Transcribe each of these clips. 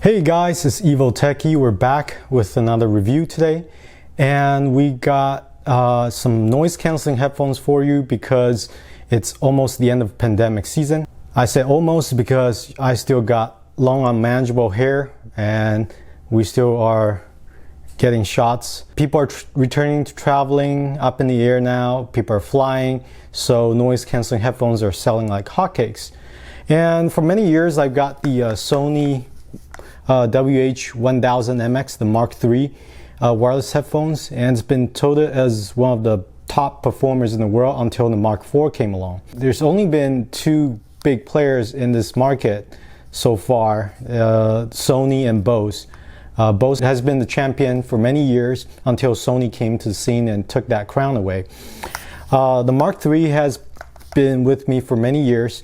Hey guys, it's Evil Techie. We're back with another review today, and we got some noise canceling headphones for you because it's almost the end of pandemic season. I say almost because I still got long unmanageable hair and we still are getting shots. People are returning to traveling up in the air now. People are flying, so noise canceling headphones are selling like hotcakes. And for many years I've got the Sony WH-1000MX, the Mark III wireless headphones, and it's been touted as one of the top performers in the world until the Mark IV came along. There's only been two big players in this market so far, Sony and Bose. Bose has been the champion for many years until Sony came to the scene and took that crown away. The Mark III has been with me for many years,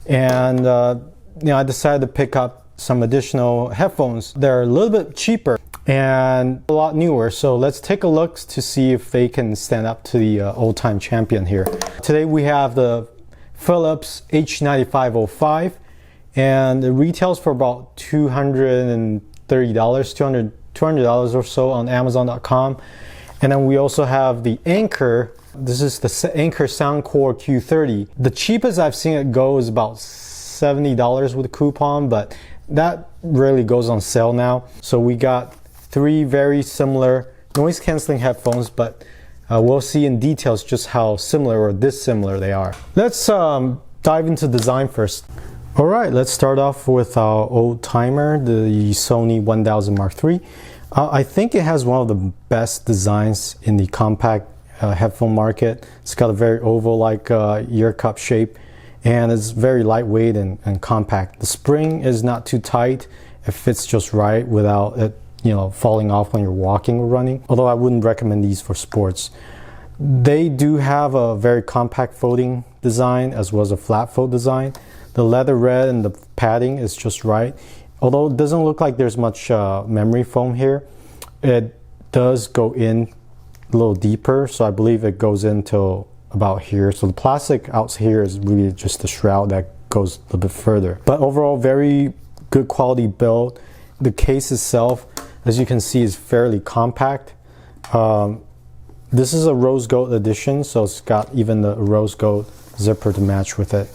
and I decided to pick up some additional headphones. They're a little bit cheaper and a lot newer, so let's take a look to see if they can stand up to the old-time champion here. Today we have the Phillips H9505, and it retails for about $230, $200 or so on Amazon.com. And then we also have the Anker. This is the Anker Soundcore Q30. The cheapest I've seen it go is about $70 with a coupon, but that rarely goes on sale now. So we got three very similar noise canceling headphones, but we'll see in details just how similar or dissimilar they are. Let's dive into design first. All right, let's start off with our old timer, the Sony 1000 Mark III. I think it has one of the best designs in the compact headphone market. It's got a very oval-like ear cup shape, and it's very lightweight and compact. The spring is not too tight. It fits just right without it, falling off when you're walking or running. Although I wouldn't recommend these for sports. They do have a very compact folding design as well as a flat fold design. The leather red and the padding is just right. Although it doesn't look like there's much memory foam here, it does go in a little deeper. So I believe it goes into about here. So the plastic out here is really just the shroud that goes a little bit further. But overall, very good quality build. The case itself, as you can see, is fairly compact. This is a rose gold edition, so it's got even the rose gold zipper to match with it.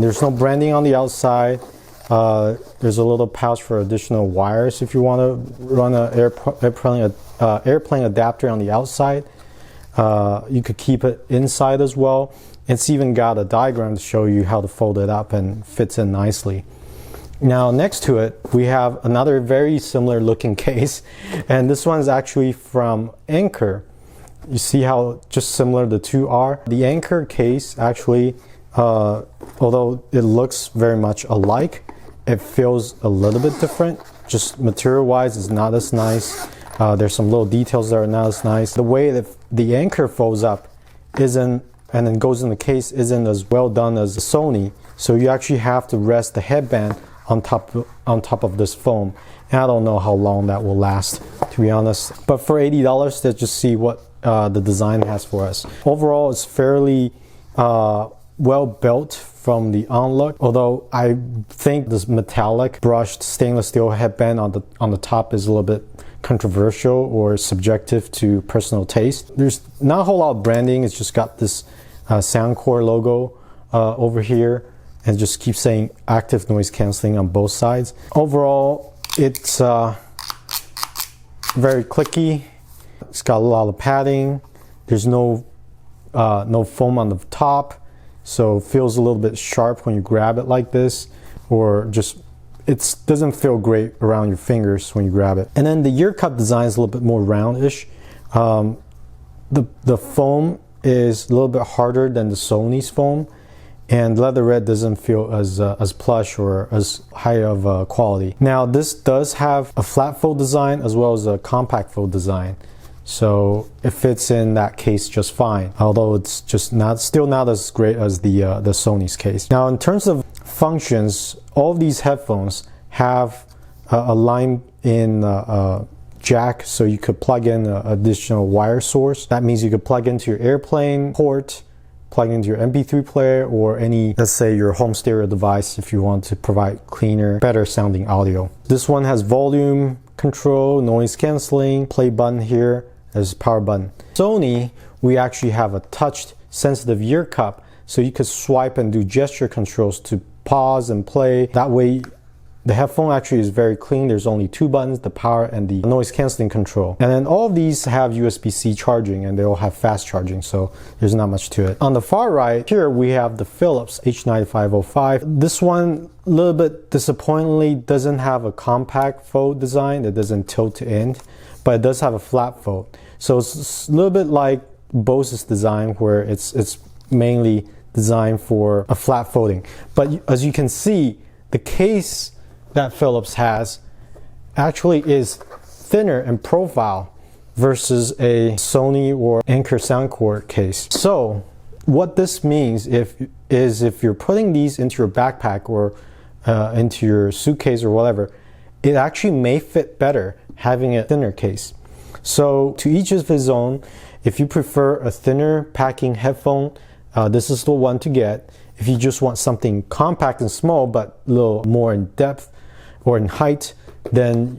There's no branding on the outside. There's a little pouch for additional wires if you want to run an airplane adapter on the outside. You could keep it inside as well. It's even got a diagram to show you how to fold it up and fits in nicely. Now next to it we have another very similar looking case, and this one is actually from Anker. You see how just similar the two are? The Anker case actually, although it looks very much alike, it feels a little bit different. Just material wise is not as nice. There's some little details that are not as nice. The way that the Anker folds up isn't, and then goes in the case, isn't as well done as the Sony. So you actually have to rest the headband on top of this foam. And I don't know how long that will last, to be honest. But for $80, let's just see what the design has for us. Overall, it's fairly well built from the onlook, although I think this metallic brushed stainless steel headband on the top is a little bit controversial or subjective to personal taste. There's not a whole lot of branding. It's just got this Soundcore logo over here, and just keeps saying active noise canceling on both sides. Overall, it's very clicky. It's got a lot of padding. There's no foam on the top, so it feels a little bit sharp when you grab it like this, or just it doesn't feel great around your fingers when you grab it. And then the ear cup design is a little bit more roundish. The foam is a little bit harder than the Sony's foam, and leather red doesn't feel as plush or as high of quality. Now this does have a flat fold design as well as a compact fold design, so it fits in that case just fine, although it's just still not as great as the Sony's case. Now in terms of functions, all of these headphones have a line-in jack, so you could plug in an additional wire source. That means you could plug into your airplane port plug into your MP3 player or any, let's say, your home stereo device if you want to provide cleaner, better sounding audio. This one has volume control, noise canceling, play button here, there's a power button. Sony, we actually have a touch sensitive ear cup, so you could swipe and do gesture controls to pause and play. That way the headphone actually is very clean. There's only two buttons, the power and the noise canceling control. And then all of these have USB-C charging, and they all have fast charging, so there's not much to it. On the far right, here we have the Phillips H9505. This one, a little bit disappointingly, doesn't have a compact fold design. It doesn't tilt to end, but it does have a flat fold. So it's a little bit like Bose's design, where it's mainly designed for a flat folding. But as you can see, the case that Philips has actually is thinner in profile versus a Sony or Anker Soundcore case. So what this means is if you're putting these into your backpack or into your suitcase or whatever, it actually may fit better having a thinner case. So to each of his own. If you prefer a thinner packing headphone, this is the one to get. If you just want something compact and small but a little more in depth or in height, then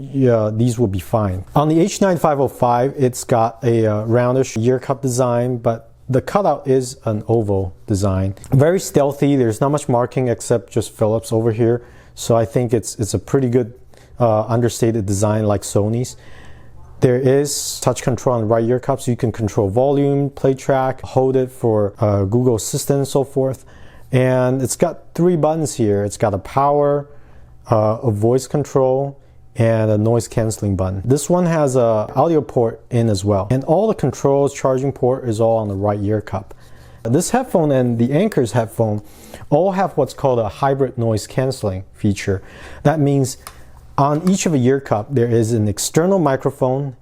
these will be fine. On the H9505, it's got a roundish ear cup design, but the cutout is an oval design. Very stealthy. There's not much marking except just Philips over here. So I think it's a pretty good understated design like Sony's. There is touch control on the right ear cup, so you can control volume, play track, hold it for Google Assistant and so forth. And it's got three buttons here. It's got a power, a voice control, and a noise canceling button. This one has a audio port in as well. And all the controls, charging port is all on the right ear cup. This headphone and the Anker's headphone all have what's called a hybrid noise canceling feature. That means on each of a ear cup, there is an external microphone,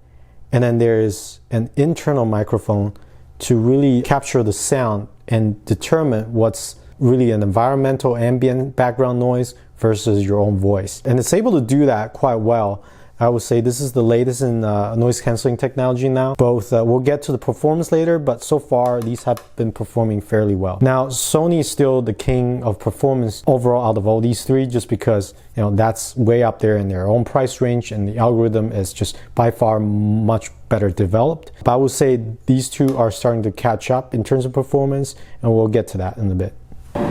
and then there is an internal microphone to really capture the sound and determine what's really an environmental ambient background noise versus your own voice. And it's able to do that quite well. I would say this is the latest in noise canceling technology now. Both, we'll get to the performance later, but so far these have been performing fairly well. Now, Sony is still the king of performance overall out of all these three, just because that's way up there in their own price range, and the algorithm is just by far much better developed. But I would say these two are starting to catch up in terms of performance, and we'll get to that in a bit.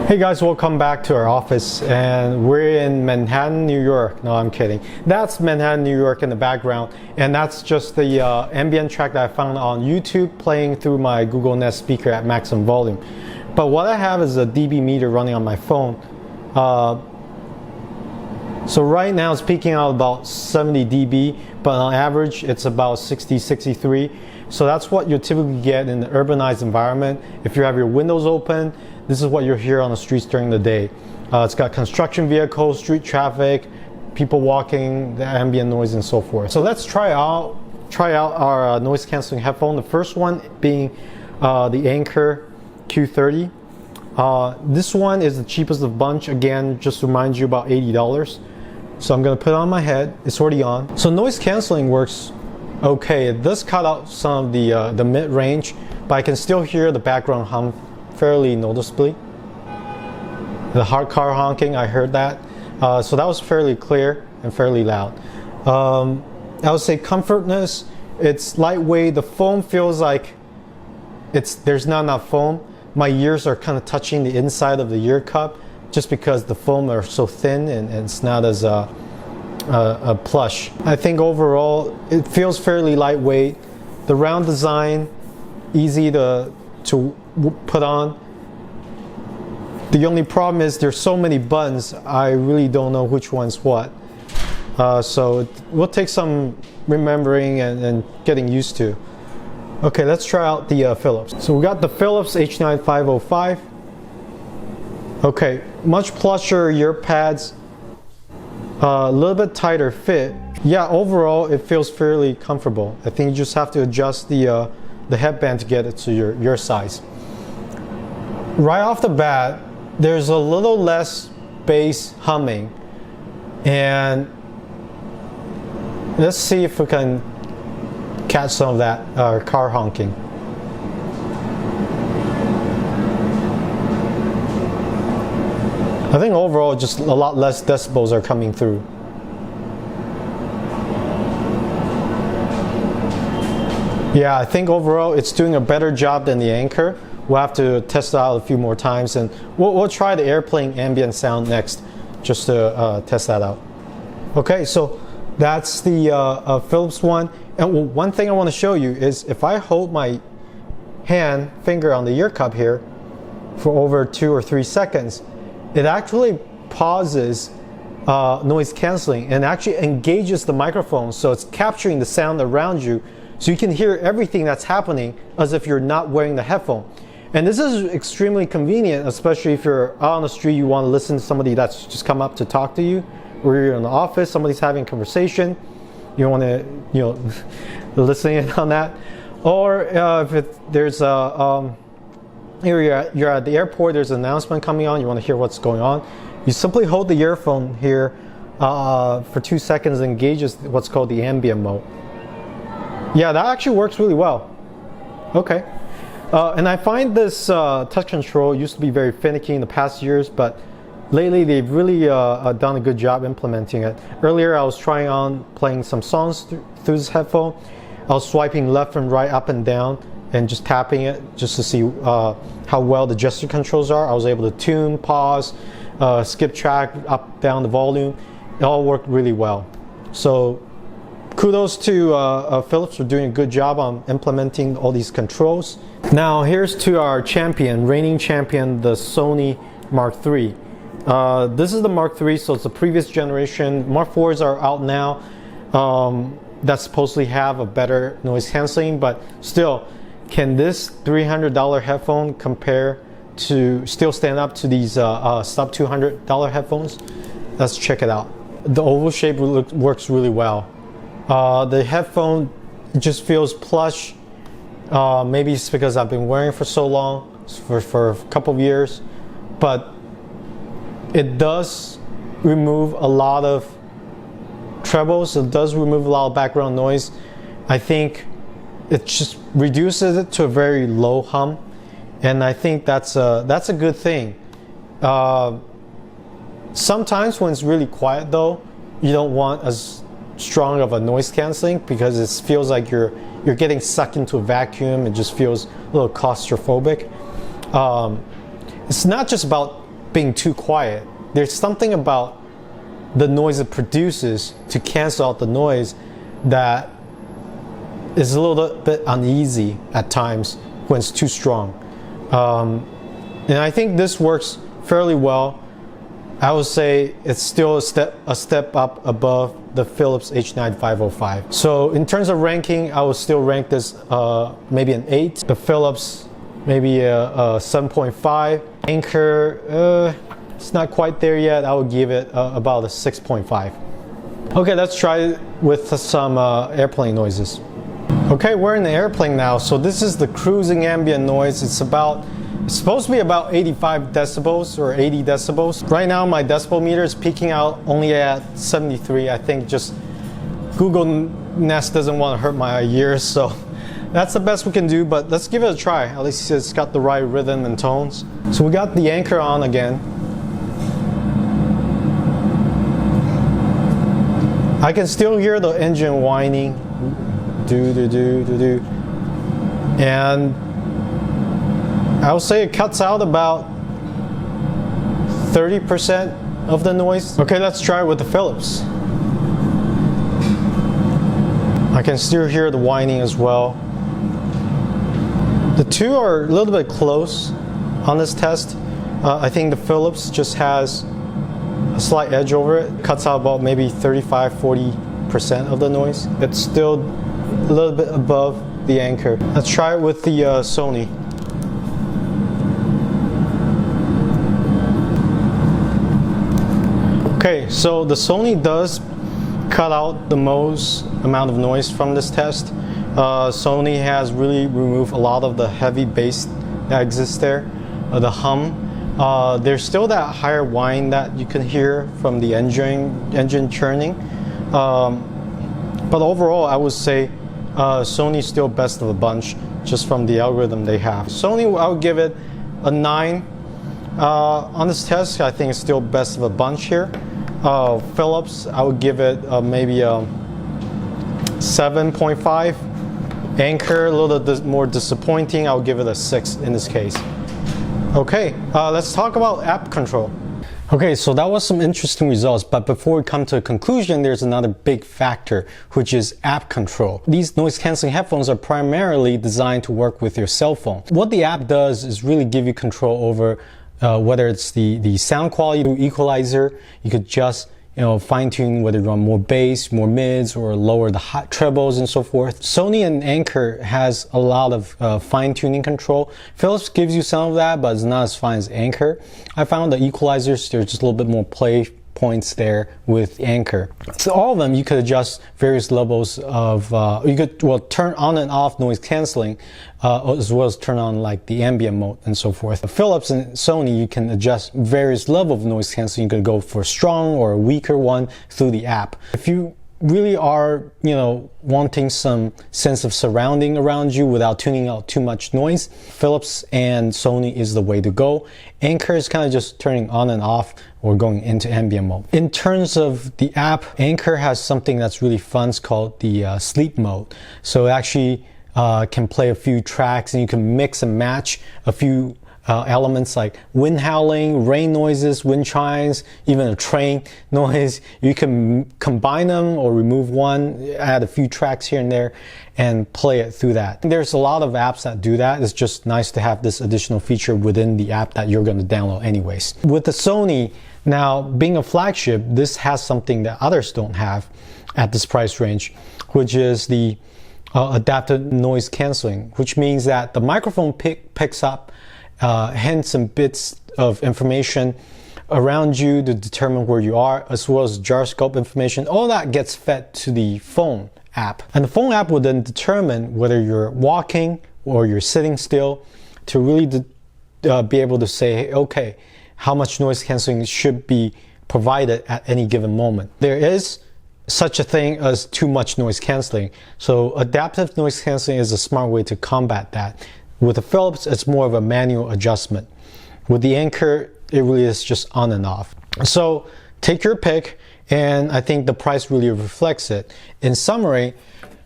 Hey guys, welcome back to our office, and we're in Manhattan, New York. No, I'm kidding. That's Manhattan, New York in the background, and that's just the ambient track that I found on YouTube playing through my Google Nest speaker at maximum volume. But what I have is a dB meter running on my phone. So right now it's peaking out about 70 dB, but on average it's about 60, 63. So that's what you typically get in the urbanized environment. If you have your windows open, this is what you'll hear on the streets during the day. It's got construction vehicles, street traffic, people walking, the ambient noise, and so forth. So let's try out our noise canceling headphone. The first one being the Anker Q30. This one is the cheapest of the bunch. Again, just to remind you, about $80. So I'm gonna put it on my head. It's already on. So noise canceling works okay. It does cut out some of the mid-range, but I can still hear the background hum fairly noticeably. The hard car honking, I heard that. So that was fairly clear and fairly loud. I would say comfortness, it's lightweight. The foam feels like there's not enough foam. My ears are kind of touching the inside of the ear cup just because the foam are so thin and it's not as a plush. I think overall it feels fairly lightweight. The round design, easy to put on. The only problem is there's so many buttons, I really don't know which one's what. So it will take some remembering and getting used to. Okay, let's try out the Philips. So we got the Philips H9505. Okay, much plusher ear pads, a little bit tighter fit. Yeah, overall it feels fairly comfortable. I think you just have to adjust the headband to get it to your size. Right off the bat, there's a little less bass humming, and let's see if we can catch some of that car honking. I think overall just a lot less decibels are coming through. Yeah, I think overall it's doing a better job than the Anker. We'll have to test it out a few more times, and we'll try the airplane ambient sound next, just to test that out. Okay, so that's the Philips one. And one thing I want to show you is if I hold my finger on the ear cup here for over 2 or 3 seconds, it actually pauses noise canceling and actually engages the microphone, so it's capturing the sound around you, so you can hear everything that's happening as if you're not wearing the headphone. And this is extremely convenient, especially if you're out on the street, you want to listen to somebody that's just come up to talk to you, or you're in the office, somebody's having a conversation, you want to, listen in on that. Or if there's a you're at the airport, there's an announcement coming on, you want to hear what's going on, you simply hold the earphone here for 2 seconds and engages what's called the ambient mode. Yeah, that actually works really well. Okay. And I find this touch control used to be very finicky in the past years, but lately they've really done a good job implementing it. Earlier I was trying on playing some songs through this headphone. I was swiping left and right, up and down, and just tapping it just to see how well the gesture controls are. I was able to tune, pause, skip track, up, down the volume. It all worked really well. So kudos to Philips for doing a good job on implementing all these controls. Now here's to our champion, reigning champion, the Sony Mark III. This is the Mark III, so it's the previous generation. Mark IVs are out now that supposedly have a better noise canceling, but still, can this $300 headphone compare to, still stand up to these sub $200 headphones? Let's check it out. The oval shape works really well. The headphone just feels plush. Maybe it's because I've been wearing it for so long, for a couple of years, but it does remove a lot of trebles. It does remove a lot of background noise. I think it just reduces it to a very low hum, and I think that's a good thing. Sometimes when it's really quiet though, you don't want as strong of a noise canceling because it feels like you're getting sucked into a vacuum. It just feels a little claustrophobic. It's not just about being too quiet. There's something about the noise it produces to cancel out the noise that is a little bit uneasy at times when it's too strong. And I think this works fairly well. I would say it's still a step up above the Phillips H9505. So in terms of ranking, I would still rank this maybe an 8. The Phillips maybe a 7.5. Anker, it's not quite there yet. I would give it about a 6.5. Okay, let's try with some airplane noises. Okay, we're in the airplane now. So this is the cruising ambient noise. It's supposed to be about 85 decibels or 80 decibels. Right now my decibel meter is peaking out only at 73. I think just Google Nest doesn't want to hurt my ears, so that's the best we can do, but let's give it a try. At least it's got the right rhythm and tones. So we got the Anker on again. I can still hear the engine whining, do. And I would say it cuts out about 30% of the noise. Okay, let's try it with the Philips. I can still hear the whining as well. The two are a little bit close on this test. I think the Philips just has a slight edge over it. Cuts out about maybe 35–40% of the noise. It's still a little bit above the Anker. Let's try it with the Sony. Okay, so the Sony does cut out the most amount of noise from this test. Sony has really removed a lot of the heavy bass that exists there, the hum. There's still that higher whine that you can hear from the engine churning. But overall, I would say Sony's still best of the bunch just from the algorithm they have. Sony, I would give it a 9. On this test, I think it's still best of a bunch here. Phillips, I would give it maybe a 7.5. Anker, a little bit more disappointing. I'll give it a 6 in this case. Okay, let's talk about app control. Okay, so that was some interesting results, but before we come to a conclusion, there's another big factor, which is app control. These noise-canceling headphones are primarily designed to work with your cell phone. What the app does is really give you control over whether it's the sound quality through equalizer. You could just fine-tune whether you want more bass, more mids, or lower the hot trebles and so forth. Sony and Anker has a lot of fine-tuning control. Philips gives you some of that, but it's not as fine as Anker. I found the equalizers, there's just a little bit more play points there with Anker. So all of them, you could adjust various levels of, you could turn on and off noise canceling, as well as turn on like the ambient mode and so forth. Philips and Sony, you can adjust various levels of noise canceling. You could go for a strong or a weaker one through the app. If you really are, wanting some sense of surrounding around you without tuning out too much noise, Philips and Sony is the way to go. Anker is kind of just turning on and off or going into ambient mode. In terms of the app, Anker has something that's really fun. It's called the sleep mode. So it actually can play a few tracks, and you can mix and match a few elements like wind howling, rain noises, wind chimes, even a train noise. You can combine them or remove one, add a few tracks here and there, and play it through that. There's a lot of apps that do that. It's just nice to have this additional feature within the app that you're going to download anyways. With the Sony, now being a flagship, this has something that others don't have at this price range, which is the adaptive noise canceling, which means that the microphone picks up hints and bits of information around you to determine where you are, as well as gyroscope information. All that gets fed to the phone app, and the phone app will then determine whether you're walking or you're sitting still to really be able to say, okay, how much noise canceling should be provided at any given moment. There is such a thing as too much noise canceling, so adaptive noise canceling is a smart way to combat that. With the Philips, it's more of a manual adjustment. With the Anker, it really is just on and off. So take your pick, and I think the price really reflects it. In summary,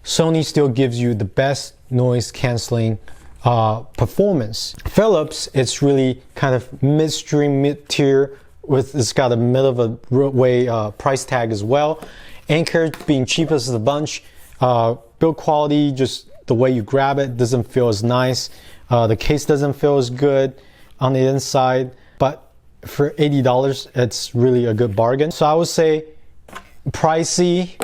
Sony still gives you the best noise canceling performance. Philips, it's really kind of midstream, mid-tier, it's got a middle of a way price tag as well. Anker being cheapest of the bunch, build quality, just the way you grab it doesn't feel as nice. The case doesn't feel as good on the inside, but for $80, it's really a good bargain. So I would say pricey,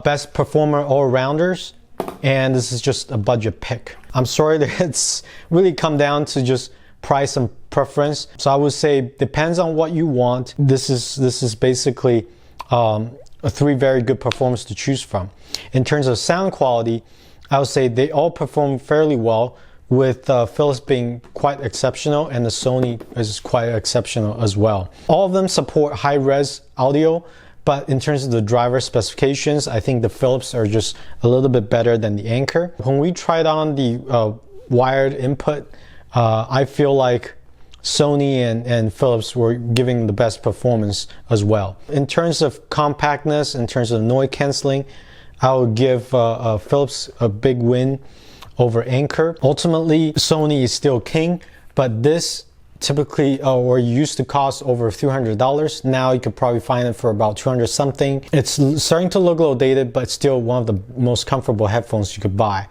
best performer all-rounders, and this is just a budget pick. I'm sorry that it's really come down to just price and preference. So I would say depends on what you want. This is basically three very good performers to choose from. In terms of sound quality, I would say they all perform fairly well, with Philips being quite exceptional and the Sony is quite exceptional as well. All of them support high-res audio, but in terms of the driver specifications, I think the Philips are just a little bit better than the Anker. When we tried on the wired input, I feel like Sony and Philips were giving the best performance as well. In terms of compactness, in terms of noise canceling, I would give Philips a big win over Anker. Ultimately, Sony is still king, but this typically or used to cost over $300. Now you could probably find it for about 200 something. It's starting to look a little dated, but still one of the most comfortable headphones you could buy.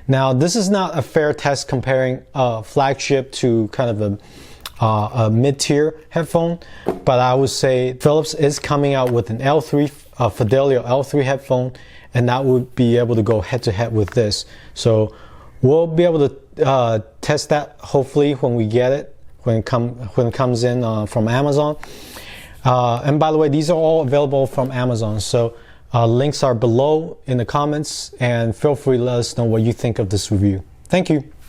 Now, this is not a fair test comparing a flagship to kind of a mid-tier headphone, but I would say Philips is coming out with an L3, Fidelio L3 headphone, and that would be able to go head-to-head with this. So we'll be able to test that hopefully when we get it, when it comes in from Amazon. And by the way, these are all available from Amazon, so links are below in the comments, and feel free to let us know what you think of this review. Thank you.